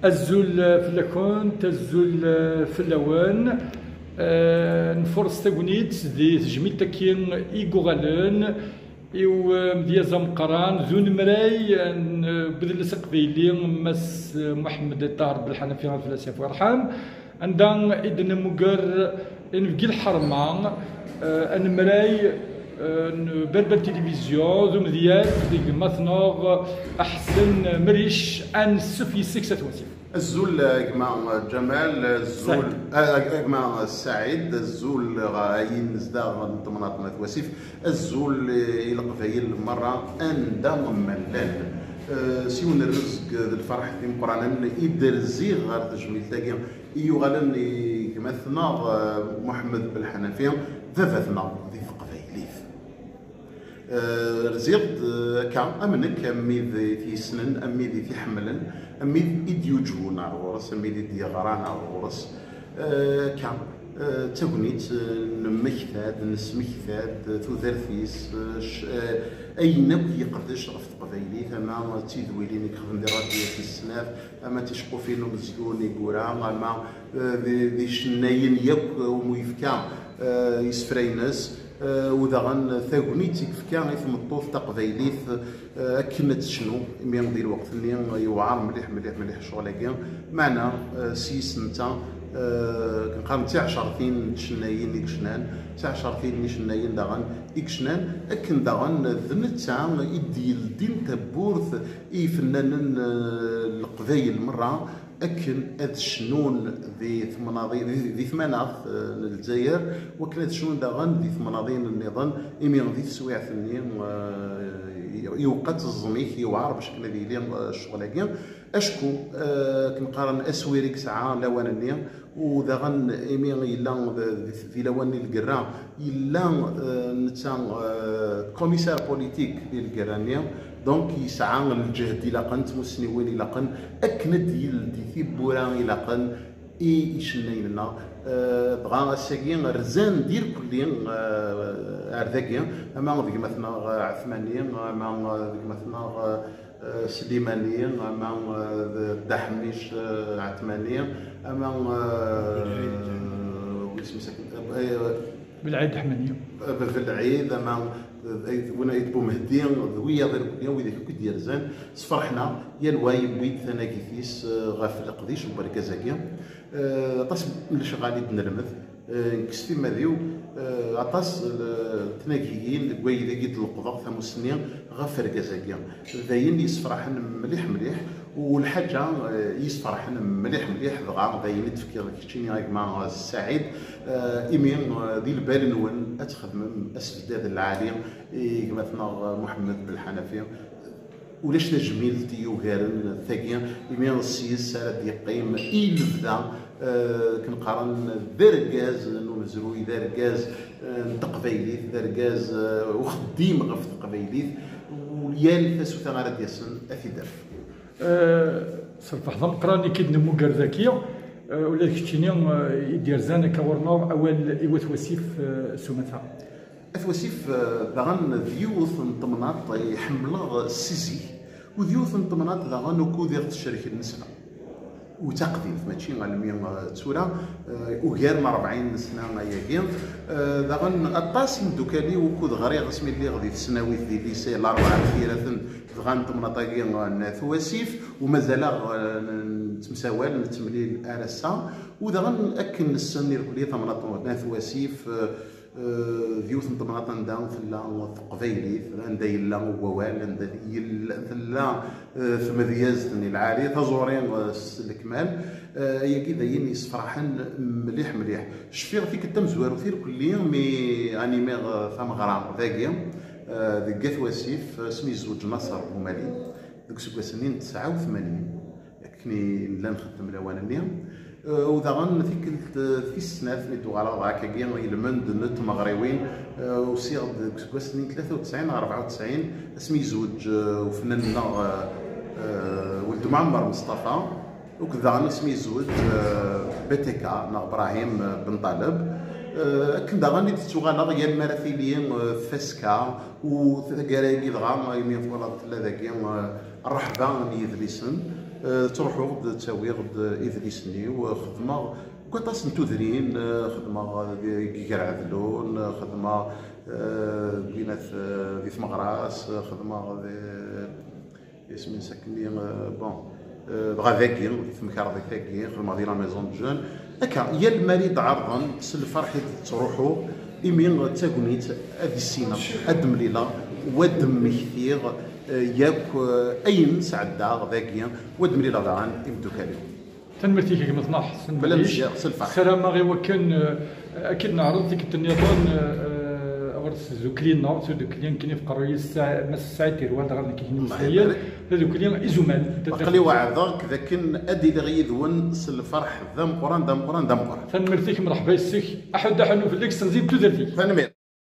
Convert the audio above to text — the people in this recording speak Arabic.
الزول فلاكون تزول فلاوان نفرس تاكونيت دي تجميل تاكين إيكوغالون إيو مديازا مقران ذون مراي بدل سقبيلي مس محمد طاهر بالحنفي الفلاسفة ورحام عندنا إذن مقر إن في الحرمة أن مراي بربل تلفزيون ذو مذيال ديك مثناغ أحسن مريش أن سفي سكسة وسيف الزول اجماع جمال الزول اجماع سعيد الزول غاين نزداغ نطمنات مثوسيف الزول القفايل مرة اندام ملال سيون الرزق الفرح في مقرانا يدير زيغ غير تجميل تاكي يغالن يمثنا محمد بالحنفية ذافتنا ذي قفايليف رزيد كان أمنك أمي في سنن أمي في حملن أمي إديوجون على الغرس أمي ديغران على الغرس كان تغنيت نمكثاد نسمكثاد تودرثيس أينك يقدش غف قبايلي أما تيدويليني كخدم دي راديو في السناف أما تيشقو فينو مزيوني كورا أما ذي شناين يك وميفكا يسفرينس ودغن ثاغنيت كيفكا ثم الطوف تقبايليث كنت شنو ميان ديال الوقت اللي يوعر مليح مليح مليح شغل معنا سيس نتا كنقارن تاع 10 شنايين يكشنان تاع 10 شنايين دغن يكشنان اكن دغن ذنت تاع يديل دين تبورث اي فنان القبايل مره اكن هاد الشنون ذي ثماناض الجزائر وكان هاد الشنون داغن ذي ثماناضين النظام ايمي غادي تسويع ثاني يوقات الزميك يوعر باش كنا دايرين الشغل هكا اشكو كنقارن اسويريك ساعه لوانني وداغن ايمي الا في لواني الكرا الا نتا كوميسار بوليتيك ديال الكرانيا دونك يسعى الجهد الى قن تمسنيوين الى قن اكند يلدي في بورا الى قن يشنين لنا بغا الساكين رزان دير كلين عرذاكيا اما ديك مثلا عثمانيين اما ديك مثلا سليمانيين اما دحميش عثمانيين اما واسمي ساكن بالعيد حمانية بالعيد اما وانا يتبو مهدي ذويا غير اليوم وذاك كي ديال زين صفرحنا يا الواي بيت ثنا كيفيس غاف القديش وبركازاكيا طاس من شغالي نرمذ كستي ماذيو عطاس تناكيين كواي ذاك القضاء ثمو سنين غاف ركازاكيا ذاين يصفرحن مليح مليح والحاجه يصفرحن مليح مليح دغا ذاين تفكير كيتشيني هاك مع السعيد ايمين ديال البال نون اتخدم اسفداد العالي مثلا محمد بالحنفيه ولاش تجميل تيو غارن ثاكيا ايمين السيس سالة يقيم يلبدا كنقارن دركاز نمزروي دركاز تقبايليت دركاز وخديم غف تقبايليت وليال فاسو ثمارة ديالسن اثيدر صرف حضم قراني كيد نمو كرذاكية ولا كتشيني يدير زانا كورنور اول ايوات وسيف سومتها اثوسيف داغن ذيوث نطمنات يحمل السيسي وذيوث نطمنات داغن وكو ديال الشركه النسبه وتقديم ماشي غالميا تسورا وغير 40 سنه ياكين داغن الطاس دوكالي وكود غريغ اسمي اللي غادي السنوي في ليسي الاربعه الخيرات غان طمناطاكي ثواسيف ومازال نتمساوال نتمليل ارسا وداغن اكن السن الكليه طمناط ثواسيف ذيوث نطمناط عندها في قبايلي عندها يلا ووال عندها يلا في مديازتني العالي تزورين الكمال هي كي داين يصفرحن مليح مليح شفيغ فيك التم زوارو فير كليا مي انيميغ ثم غرام ذاكيا ذيك ثواسيف سمي زوج نصر بومالي دوك سكواسنين 89 كني لا نخدم لوانني وداغن فيك في السنات نيتو على ضاك كاين المند نت مغربيين وسيغ سنين 93 94 اسمي زوج وفناننا ولد معمر مصطفى وكذا اسمي زوج بتيكا نا ابراهيم بن طالب كندا غادي تتوغالا ديال المراثيليين فاسكا وكراكي دغا يمين فوالا ثلاثه كاين الرحبه يدلسن تروحوا تساوي غد إذريسني وخدمة كوطاس نتوذرين خدمة كيكار عذلون خدمة بينات ذي ثمغراس خدمة اسمي ساكني بون بغا ذاكي ثمكار ذاكي خدمة ديال لا ميزون جون هكا يا المريض عرضا الفرح تروحوا إمين تاكونيت هذه السينة هاد مليلة واد مكثير ياك أين سعدا ذاكيا واد مليلة داغان يبدو كاليو تنمرتي كي مثلا حسن بلا مشي سلفا سلام غير وكان اكيد نعرض ديك النظام ورس زوكلين نو زوكلين كاين في قرويه الساعه الساعه تيروان دغال كاين مسيال زوكلين ازومان قلي وعظك لكن ادي اللي غيدون الفرح ذم قران ذم قران ذم قران تنمرتيك مرحبا يسك احد حنو في الليكس نزيد تو درتي